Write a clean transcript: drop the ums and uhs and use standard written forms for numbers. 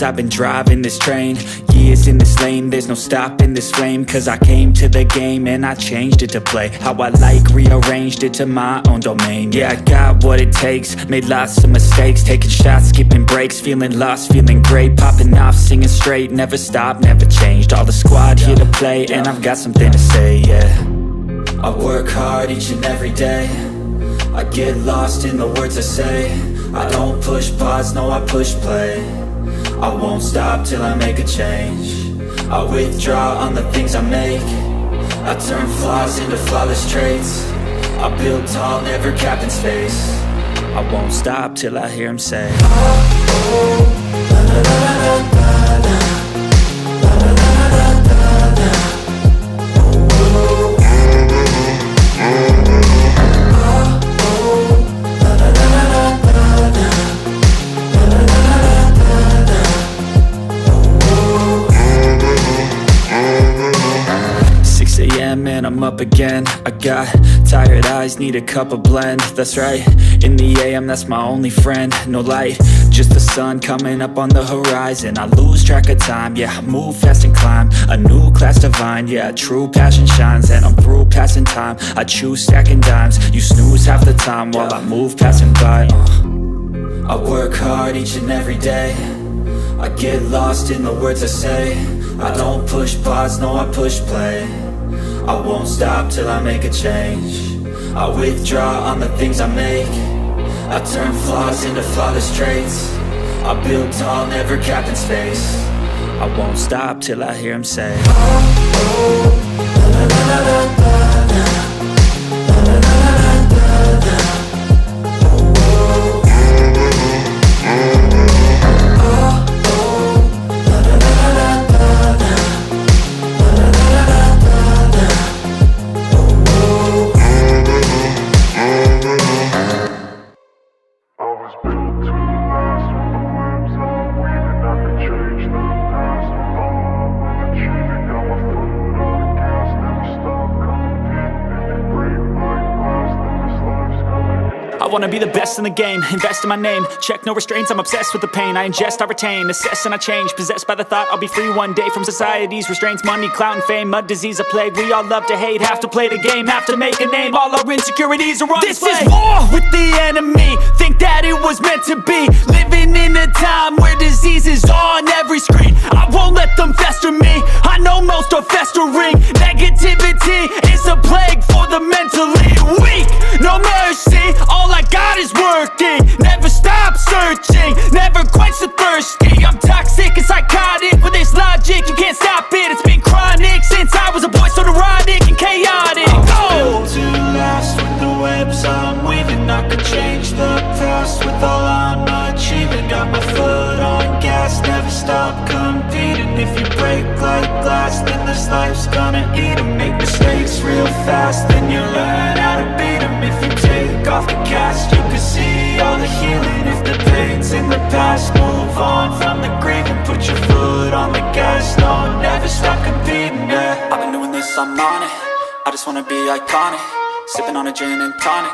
years I've been driving this train, years in this lane, there's no stopping this flame. Cause I came to the game and I changed it to play how I like, rearranged it to my own domain. Yeah, I got what it takes, made lots of mistakes, taking shots, skipping breaks, feeling lost, feeling great, popping off, singing straight, never stopped, never changed. All the squad here to play and I've got something to say, yeah. I work hard each and every day, I get lost in the words I say. I don't push pause, no I push play. I won't stop till I make a change. I withdraw on the things I make. I turn flaws into flawless traits. I build tall, never capped in space. I won't stop till I hear him say, oh, oh, la, la, la, la, la, la, la, la, la, la, la, la. And I'm up again. I got tired eyes, need a cup of blend. That's right, in the AM, that's my only friend. No light, just the sun coming up on the horizon. I lose track of time, yeah, I move fast and climb a new class divine, yeah, true passion shines. And I'm through passing time, I choose stacking dimes. You snooze half the time while I move passing by. I work hard each and every day, I get lost in the words I say. I don't push pause, no I push play. I won't stop till I make a change. I withdraw on the things I make. I turn flaws into flawless traits. I build tall, never capped in space. I won't stop till I hear him say, oh, oh, la, la, la, la, la, la, la, la, la, la, la. I wanna be the best in the game, invest in my name. Check no restraints, I'm obsessed with the pain. I ingest, I retain, assess and I change. Possessed by the thought I'll be free one day from society's restraints. Money, clout and fame, mud, disease, a plague. We all love to hate, have to play the game, have to make a name. All our insecurities are on display. This is war with the enemy, think that it was meant to be. Living in a time where disease is on every screen. I won't let them fester me, I know most are festering. Negativity is a plague for the mentally weak. No mercy, all I got is working. Never stop searching, never quench the thirsty. I'm toxic and psychotic, with this logic you can't stop it. It's been chronic since I was a boy, so neurotic and chaotic. I was built to last with the webs I'm weaving. I could change the past with all I'm achieving. Got my foot on gas, never stop competing. If you break like glass, then this life's gonna eat 'em. Make mistakes real fast, then you learn how to beat 'em. If you take off the cast, you can see all the healing. If the pain's in the past, move on from the grieving. Put your foot on the gas, no, never stop competing, yeah. I've been doing this, I'm on it, I just wanna be iconic. Sipping on a gin and tonic.